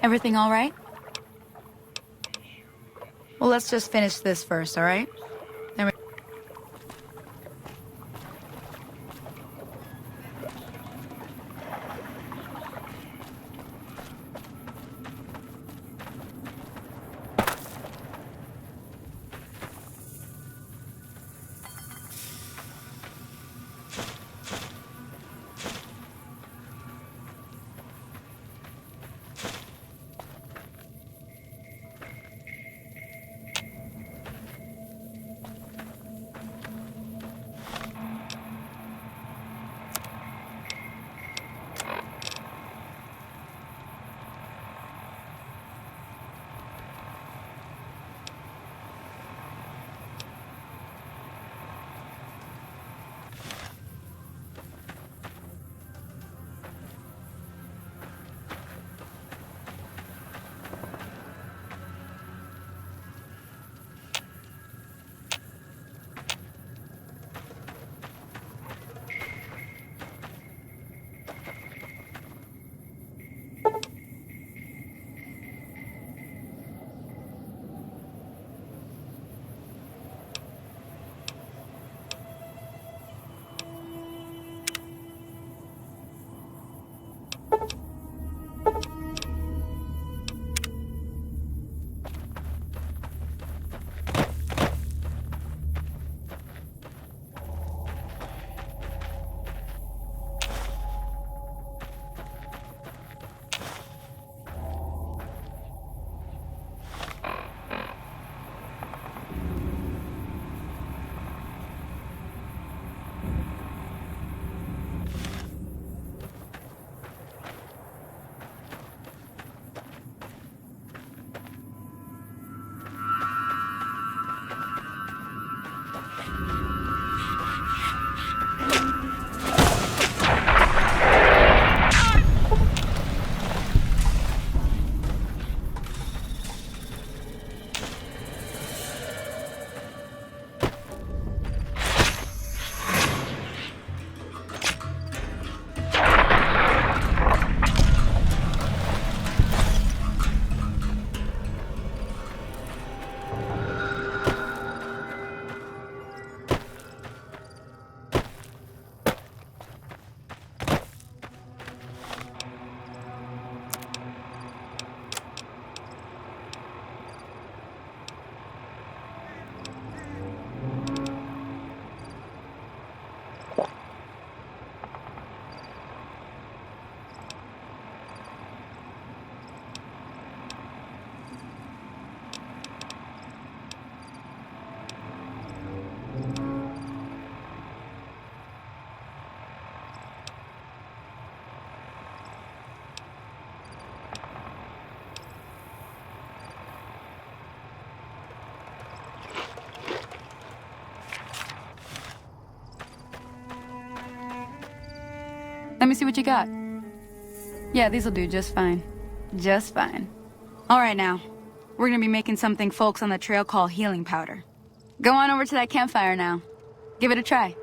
Everything all right? Well, let's just finish this first, all right? Let me see what you got. Yeah, these'll do just fine. Just fine. All right now. We're gonna be making something folks on the trail call healing powder. Go on over to that campfire now. Give it a try.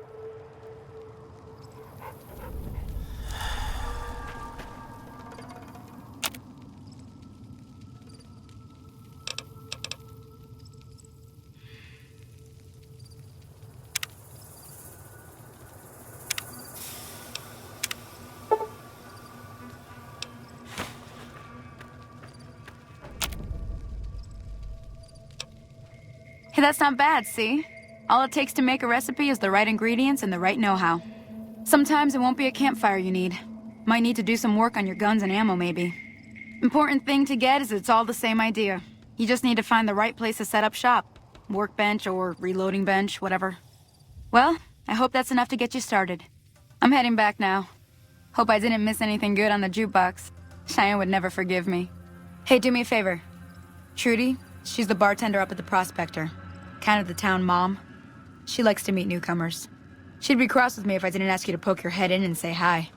Hey, that's not bad, see? All it takes to make a recipe is the right ingredients and the right know-how. Sometimes it won't be a campfire you need. Might need to do some work on your guns and ammo, maybe. Important thing to get is it's all the same idea. You just need to find the right place to set up shop. Workbench or reloading bench, whatever. Well, I hope that's enough to get you started. I'm heading back now. Hope I didn't miss anything good on the jukebox. Cheyenne would never forgive me. Hey, do me a favor. Trudy, she's the bartender up at the Prospector. Kind of the town mom. She likes to meet newcomers. She'd be cross with me if I didn't ask you to poke your head in and say hi.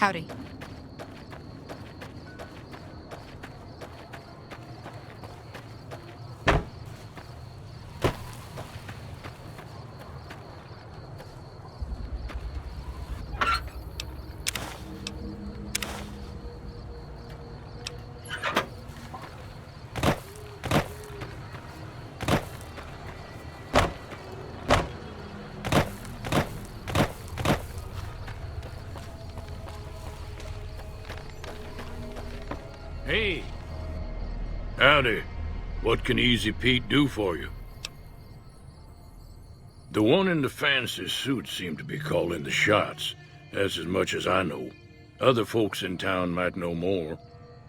Howdy. Hey. Howdy. What can Easy Pete do for you? The one in the fancy suit seemed to be calling the shots. That's as much as I know. Other folks in town might know more.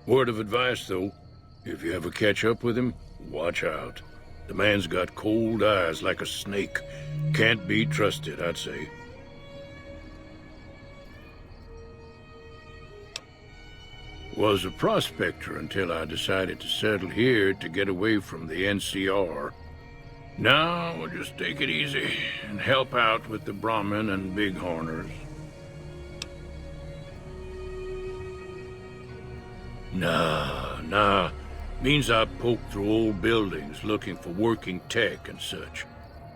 Word of advice, though. If you ever catch up with him, watch out. The man's got cold eyes like a snake. Can't be trusted, I'd say. Was a prospector until I decided to settle here to get away from the NCR. Now, we'll just take it easy and help out with the Brahmin and Bighorners. Nah. Means I poke through old buildings looking for working tech and such.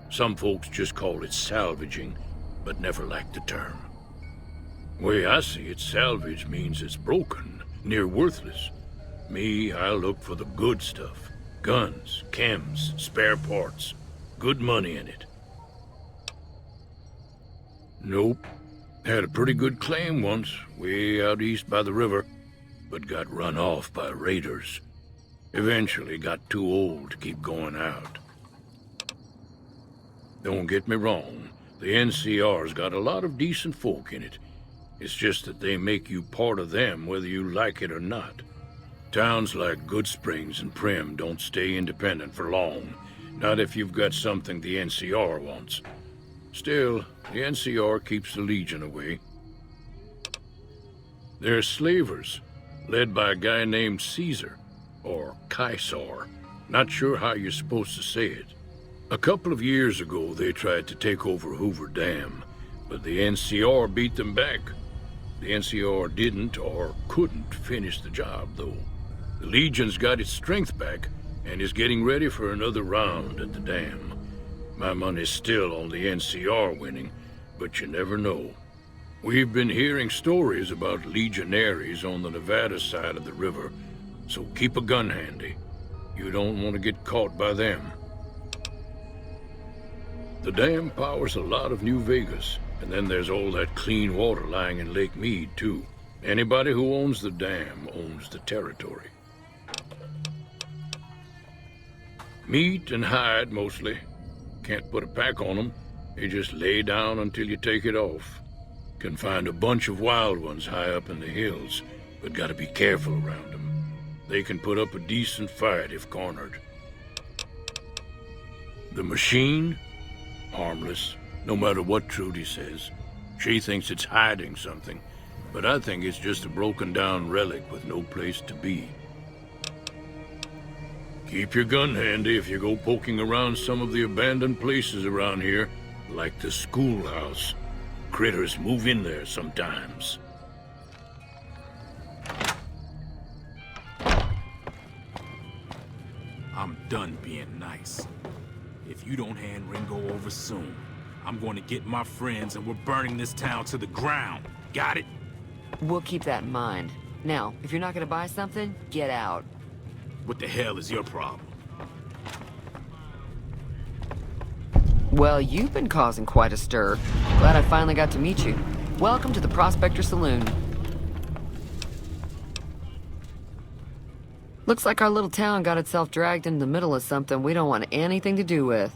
Some folks just call it salvaging, but never liked the term. Way I see it, salvage means it's broken, near worthless. Me, I look for the good stuff. Guns, chems, spare parts. Good money in it. Nope. Had a pretty good claim once, way out east by the river, but got run off by raiders. Eventually got too old to keep going out. Don't get me wrong, the NCR's got a lot of decent folk in it. It's just that they make you part of them whether you like it or not. Towns like Goodsprings and Primm don't stay independent for long, not if you've got something the NCR wants. Still, the NCR keeps the Legion away. They're slavers, led by a guy named Caesar, or Caesar. Not sure how you're supposed to say it. A couple of years ago, they tried to take over Hoover Dam, but the NCR beat them back. The NCR didn't or couldn't finish the job, though. The Legion's got its strength back and is getting ready for another round at the dam. My money's still on the NCR winning, but you never know. We've been hearing stories about legionaries on the Nevada side of the river, so keep a gun handy. You don't want to get caught by them. The dam powers a lot of New Vegas, and then there's all that clean water lying in Lake Mead, too. Anybody who owns the dam owns the territory. Meat and hide, mostly. Can't put a pack on them. They just lay down until you take it off. Can find a bunch of wild ones high up in the hills, but gotta be careful around them. They can put up a decent fight if cornered. The machine? Harmless, no matter what Trudy says. She thinks it's hiding something, but I think it's just a broken-down relic with no place to be. Keep your gun handy if you go poking around some of the abandoned places around here, like the schoolhouse. Critters move in there sometimes. I'm done being nice. If you don't hand Ringo over soon, I'm going to get my friends and we're burning this town to the ground. Got it? We'll keep that in mind. Now, if you're not gonna buy something, get out. What the hell is your problem? Well, you've been causing quite a stir. Glad I finally got to meet you. Welcome to the Prospector Saloon. Looks like our little town got itself dragged into the middle of something we don't want anything to do with.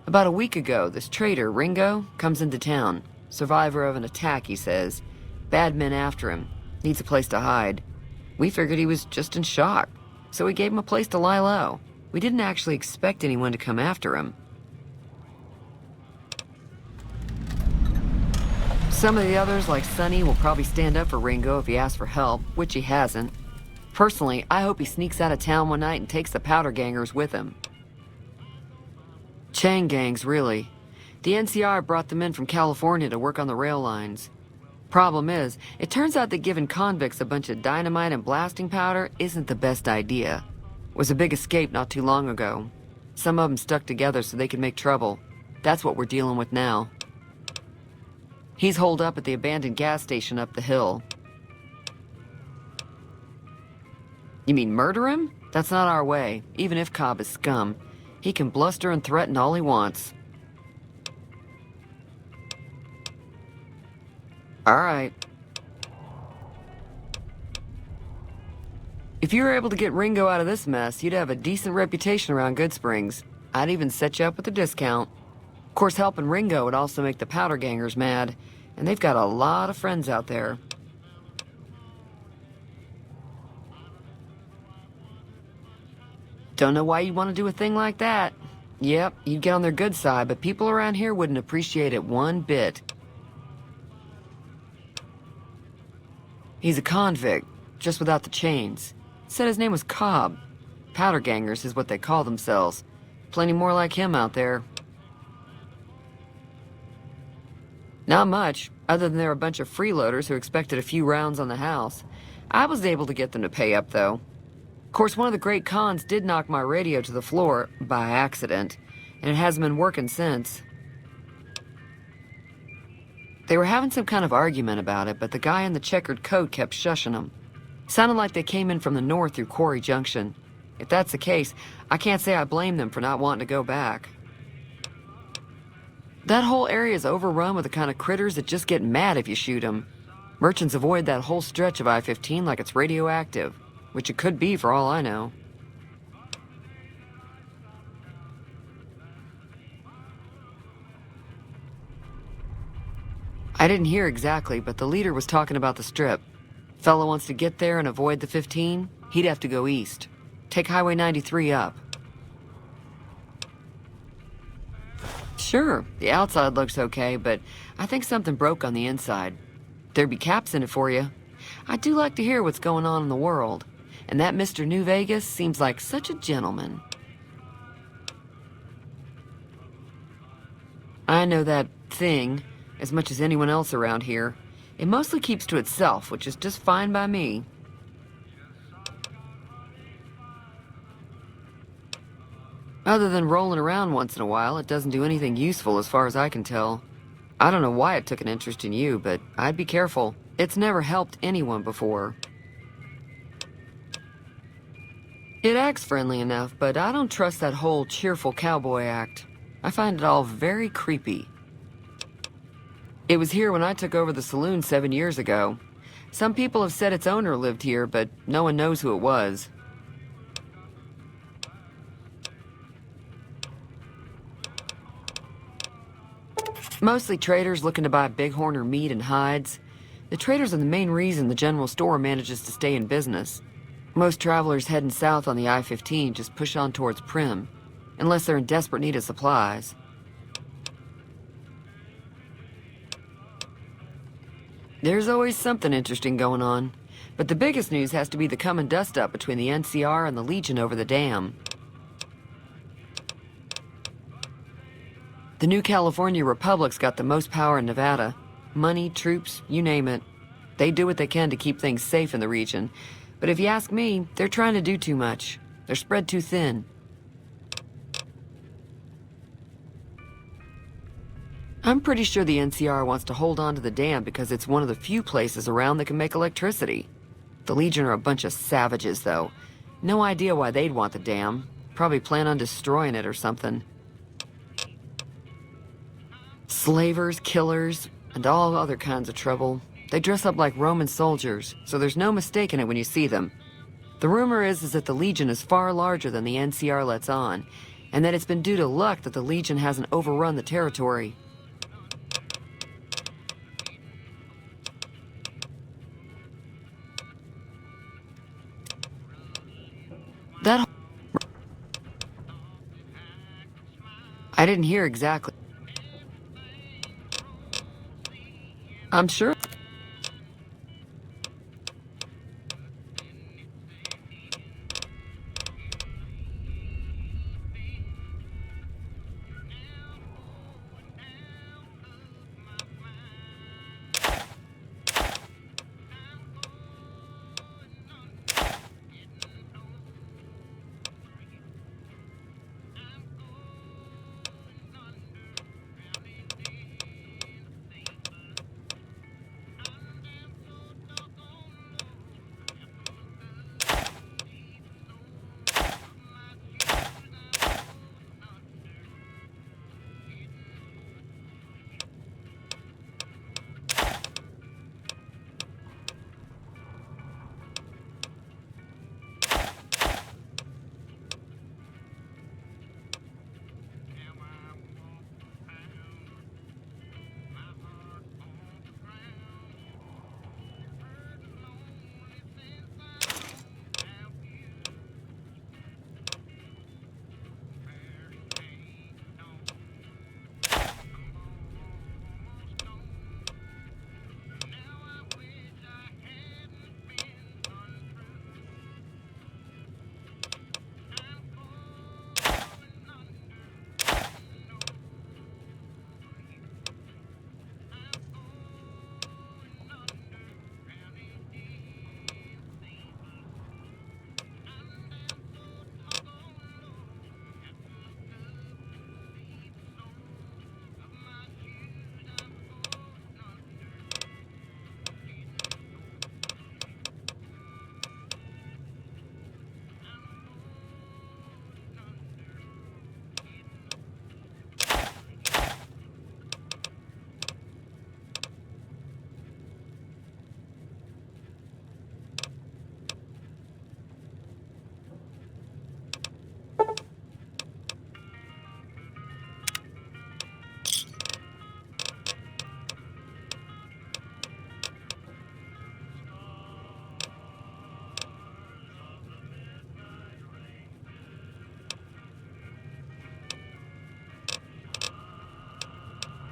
About a week ago, this traitor, Ringo, comes into town. Survivor of an attack, he says. Bad men after him. Needs a place to hide. We figured he was just in shock, so we gave him a place to lie low. We didn't actually expect anyone to come after him. Some of the others, like Sonny, will probably stand up for Ringo if he asks for help, which he hasn't. Personally, I hope he sneaks out of town one night and takes the powder gangers with him. Chain gangs, really. The NCR brought them in from California to work on the rail lines. Problem is, it turns out that giving convicts a bunch of dynamite and blasting powder isn't the best idea. It was a big escape not too long ago. Some of them stuck together so they could make trouble. That's what we're dealing with now. He's holed up at the abandoned gas station up the hill. You mean murder him? That's not our way, even if Cobb is scum. He can bluster and threaten all he wants. All right. If you were able to get Ringo out of this mess, you'd have a decent reputation around Goodsprings. I'd even set you up with a discount. Of course, helping Ringo would also make the powder gangers mad, and they've got a lot of friends out there. Don't know why you'd want to do a thing like that. Yep, you'd get on their good side, but people around here wouldn't appreciate it one bit. He's a convict, just without the chains. Said his name was Cobb. Powder gangers is what they call themselves. Plenty more like him out there. Not much, other than they're a bunch of freeloaders who expected a few rounds on the house. I was able to get them to pay up, though. Of course, one of the great cons did knock my radio to the floor, by accident, and it hasn't been working since. They were having some kind of argument about it, but the guy in the checkered coat kept shushing them. Sounded like they came in from the north through Quarry Junction. If that's the case, I can't say I blame them for not wanting to go back. That whole area is overrun with the kind of critters that just get mad if you shoot them. Merchants avoid that whole stretch of I-15 like it's radioactive, which it could be for all I know. I didn't hear exactly, but the leader was talking about the Strip. Fellow wants to get there and avoid the 15, he'd have to go east. Take Highway 93 up. Sure, the outside looks okay, but I think something broke on the inside. There'd be caps in it for you. I do like to hear what's going on in the world, and that Mr. New Vegas seems like such a gentleman. I know that thing as much as anyone else around here. It mostly keeps to itself, which is just fine by me. Other than rolling around once in a while, it doesn't do anything useful as far as I can tell. I don't know why it took an interest in you, but I'd be careful. It's never helped anyone before. It acts friendly enough, but I don't trust that whole cheerful cowboy act. I find it all very creepy. It was here when I took over the saloon 7 years ago. Some people have said its owner lived here, but no one knows who it was. Mostly traders looking to buy bighorn or meat and hides. The traders are the main reason the general store manages to stay in business. Most travelers heading south on the I-15 just push on towards Primm, unless they're in desperate need of supplies. There's always something interesting going on, but the biggest news has to be the coming dust-up between the NCR and the Legion over the dam. The new California Republic's got the most power in Nevada. Money, troops, you name it. They do what they can to keep things safe in the region, but if you ask me, they're trying to do too much. They're spread too thin. I'm pretty sure the NCR wants to hold on to the dam because it's one of the few places around that can make electricity. The Legion are a bunch of savages, though. No idea why they'd want the dam. Probably plan on destroying it or something. Slavers, killers, and all other kinds of trouble. They dress up like Roman soldiers, so there's no mistaking it when you see them. The rumor is that the Legion is far larger than the NCR lets on, and that it's been due to luck that the Legion hasn't overrun the territory. I didn't hear exactly. I'm sure.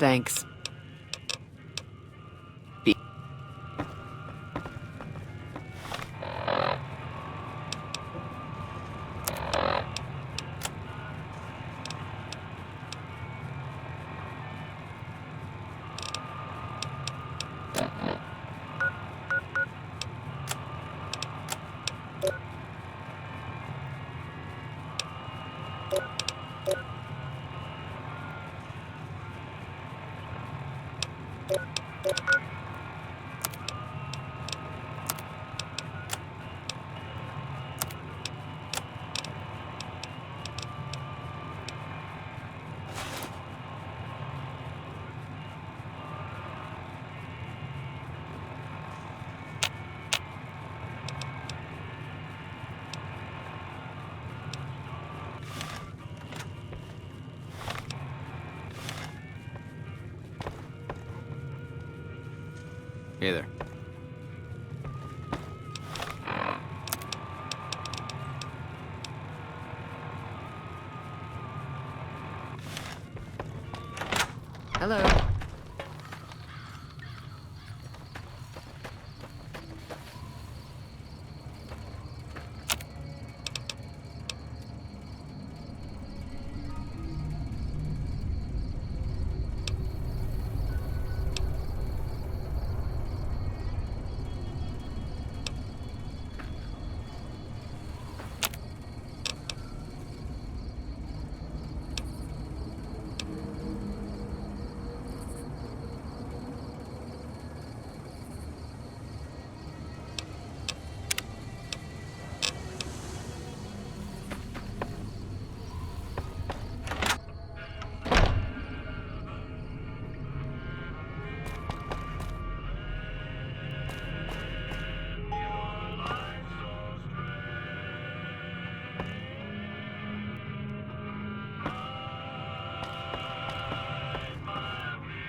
Thanks. Hey there. Hello.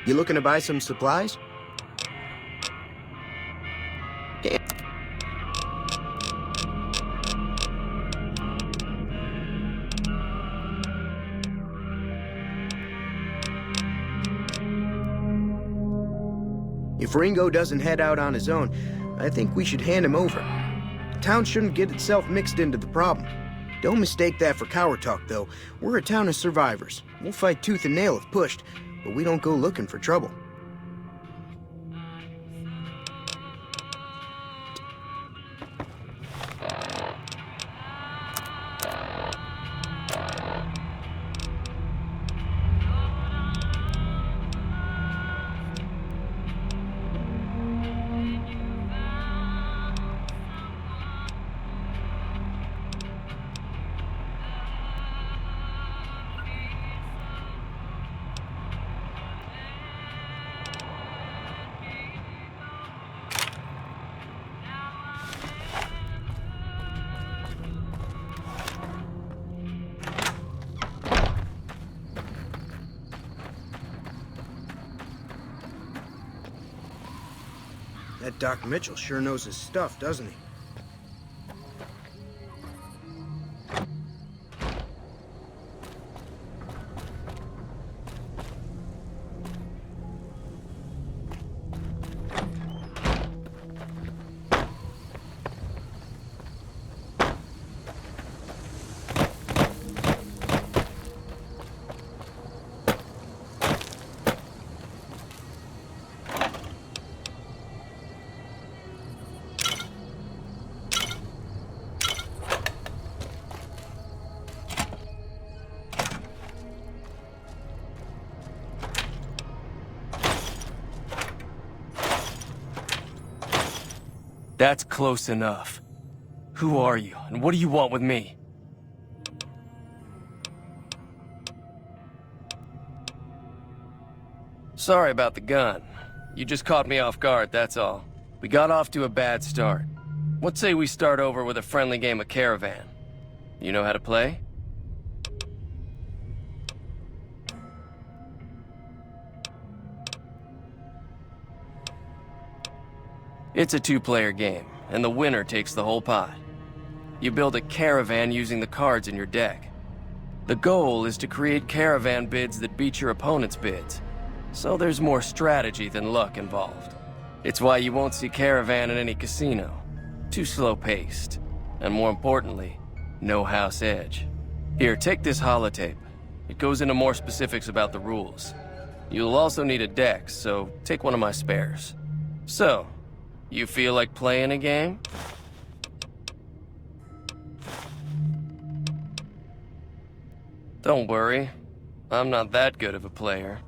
You looking to buy some supplies? Damn. If Ringo doesn't head out on his own, I think we should hand him over. The town shouldn't get itself mixed into the problem. Don't mistake that for coward talk, though. We're a town of survivors. We'll fight tooth and nail if pushed, but we don't go looking for trouble. That Doc Mitchell sure knows his stuff, doesn't he? That's close enough. Who are you, and what do you want with me? Sorry about the gun. You just caught me off guard, that's all. We got off to a bad start. What say we start over with a friendly game of Caravan? You know how to play? It's a two-player game, and the winner takes the whole pot. You build a caravan using the cards in your deck. The goal is to create caravan bids that beat your opponent's bids. so there's more strategy than luck involved. It's why you won't see Caravan in any casino. Too slow-paced. And more importantly, no house edge. Here, take this holotape. It goes into more specifics about the rules. You'll also need a deck, so take one of my spares. So, you feel like playing a game? Don't worry, I'm not that good of a player.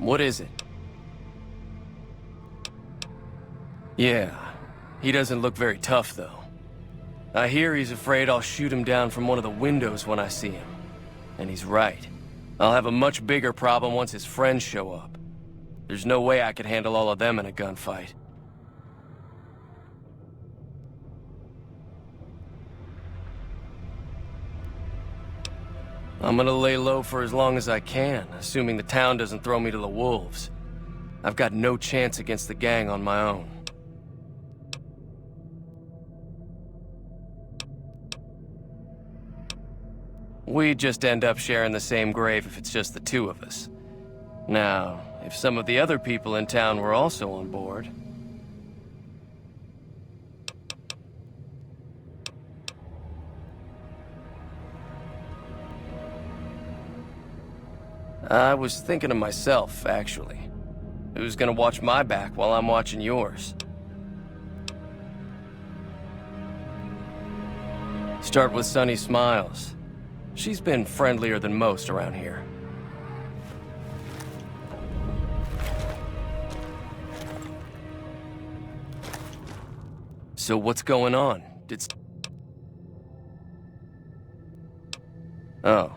What is it? Yeah, he doesn't look very tough, though. I hear he's afraid I'll shoot him down from one of the windows when I see him. And he's right. I'll have a much bigger problem once his friends show up. There's no way I could handle all of them in a gunfight. I'm gonna lay low for as long as I can, assuming the town doesn't throw me to the wolves. I've got no chance against the gang on my own. We'd just end up sharing the same grave if it's just the two of us. Now, if some of the other people in town were also on board... I was thinking of myself, actually. Who's gonna watch my back while I'm watching yours? Start with Sunny Smiles. She's been friendlier than most around here. So what's going on? Oh.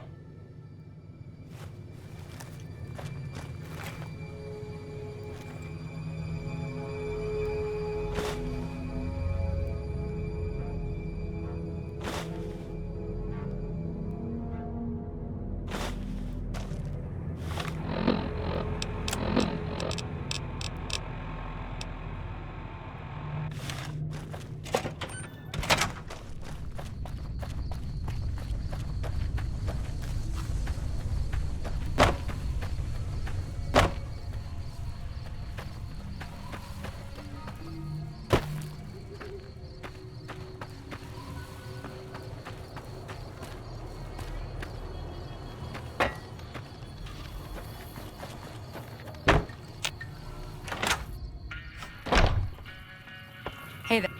Hey there.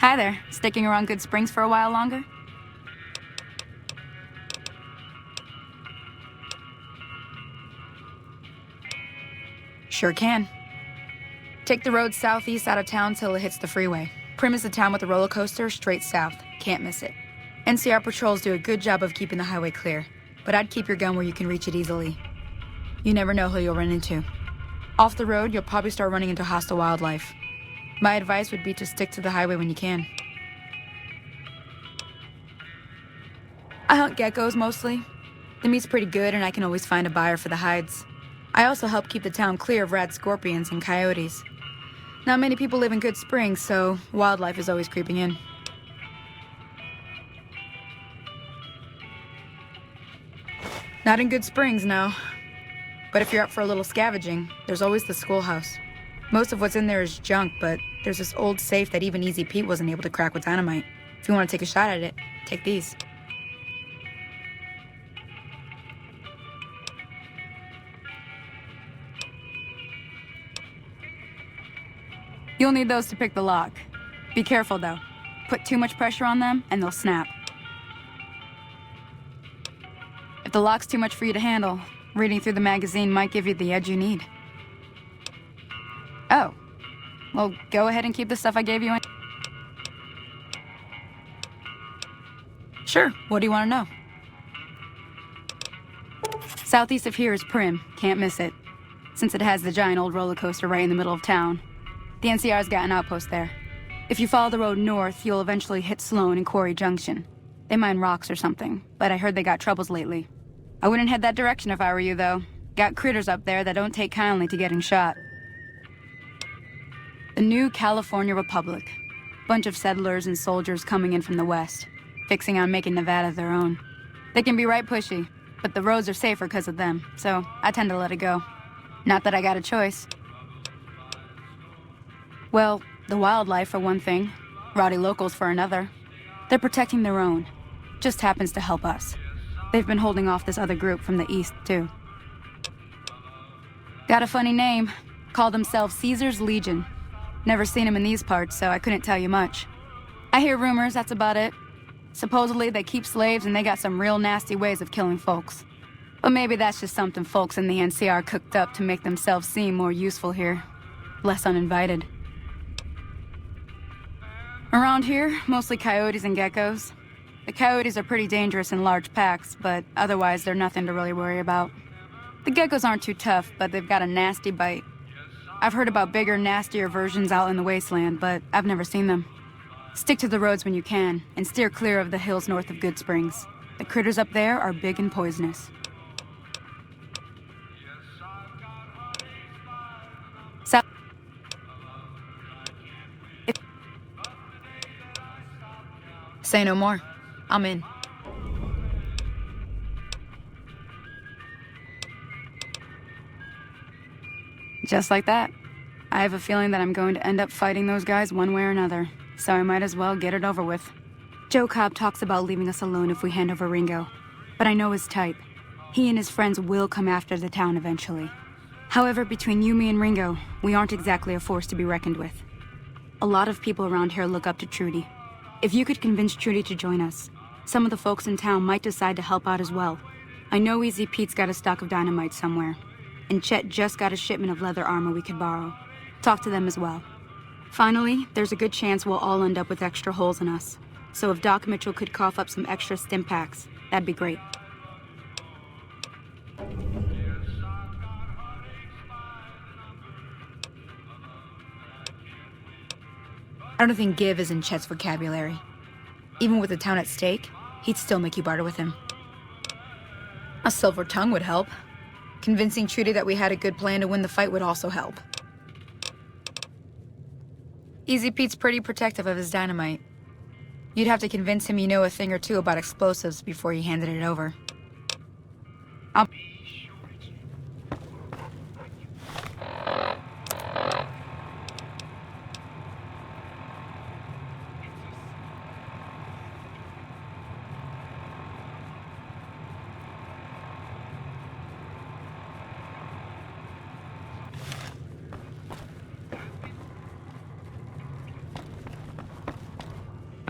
Hi there. Sticking around Good Springs for a while longer? Sure can. Take the road southeast out of town till it hits the freeway. Primm is the town with the roller coaster straight south. Can't miss it. NCR patrols do a good job of keeping the highway clear, but I'd keep your gun where you can reach it easily. You never know who you'll run into. Off the road, you'll probably start running into hostile wildlife. My advice would be to stick to the highway when you can. I hunt geckos mostly. The meat's pretty good and I can always find a buyer for the hides. I also help keep the town clear of rat scorpions and coyotes. Not many people live in Good Springs, so wildlife is always creeping in. Not in Good Springs, no. But if you're up for a little scavenging, there's always the schoolhouse. Most of what's in there is junk, but there's this old safe that even Easy Pete wasn't able to crack with dynamite. If you want to take a shot at it, take these. You'll need those to pick the lock. Be careful, though. Put too much pressure on them, and they'll snap. If the lock's too much for you to handle, reading through the magazine might give you the edge you need. Oh. Well, go ahead and keep the stuff I gave you in. Sure, what do you want to know? Southeast of here is Primm. Can't miss it. Since it has the giant old roller coaster right in the middle of town. The NCR's got an outpost there. If you follow the road north, you'll eventually hit Sloan and Quarry Junction. They mine rocks or something, but I heard they got troubles lately. I wouldn't head that direction if I were you, though. Got critters up there that don't take kindly to getting shot. The new California Republic. Bunch of settlers and soldiers coming in from the west, fixing on making Nevada their own. They can be right pushy, but the roads are safer because of them, so I tend to let it go. Not that I got a choice. Well, the wildlife for one thing, rowdy locals for another. They're protecting their own. Just happens to help us. They've been holding off this other group from the east, too. Got a funny name. Call themselves Caesar's Legion. Never seen them in these parts, so I couldn't tell you much. I hear rumors, that's about it. Supposedly they keep slaves and they got some real nasty ways of killing folks. But maybe that's just something folks in the NCR cooked up to make themselves seem more useful here. Less uninvited. Around here, mostly coyotes and geckos. The coyotes are pretty dangerous in large packs, but otherwise they're nothing to really worry about. The geckos aren't too tough, but they've got a nasty bite. I've heard about bigger, nastier versions out in the wasteland, but I've never seen them. Stick to the roads when you can, and steer clear of the hills north of Good Springs. The critters up there are big and poisonous. South. Say no more. I'm in. Just like that. I have a feeling that I'm going to end up fighting those guys one way or another, so I might as well get it over with. Joe Cobb talks about leaving us alone if we hand over Ringo, but I know his type. He and his friends will come after the town eventually. However, between you, me, and Ringo, we aren't exactly a force to be reckoned with. A lot of people around here look up to Trudy. If you could convince Trudy to join us, some of the folks in town might decide to help out as well. I know Easy Pete's got a stock of dynamite somewhere, and Chet just got a shipment of leather armor we could borrow. Talk to them as well. Finally, there's a good chance we'll all end up with extra holes in us. So if Doc Mitchell could cough up some extra stim packs, that'd be great. I don't think give is in Chet's vocabulary. Even with the town at stake, he'd still make you barter with him. A silver tongue would help. Convincing Trudy that we had a good plan to win the fight would also help. Easy Pete's pretty protective of his dynamite. You'd have to convince him you know a thing or two about explosives before you handed it over.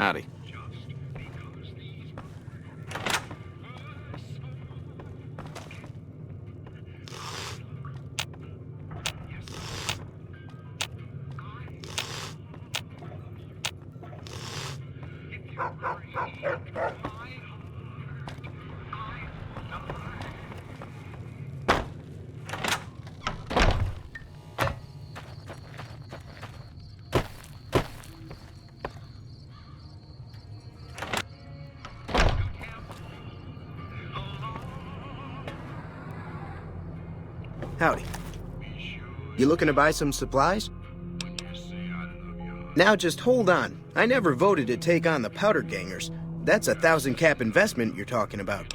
Howdy. Howdy. You looking to buy some supplies? Now just hold on. I never voted to take on the Powder Gangers. That's a 1,000-cap investment you're talking about.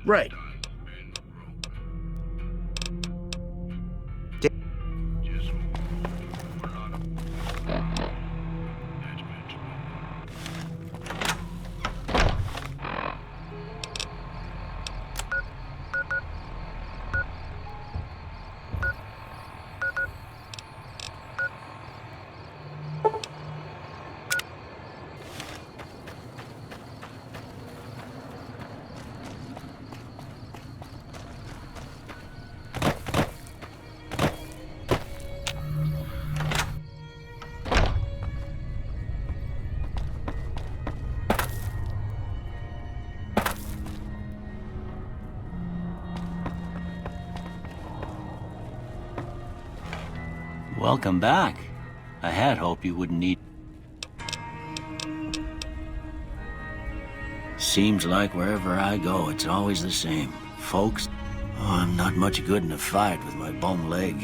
Right. Welcome back. I had hoped you wouldn't need... Seems like wherever I go, it's always the same. Folks, I'm not much good in a fight with my bum leg.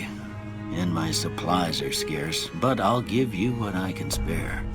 And my supplies are scarce, but I'll give you what I can spare.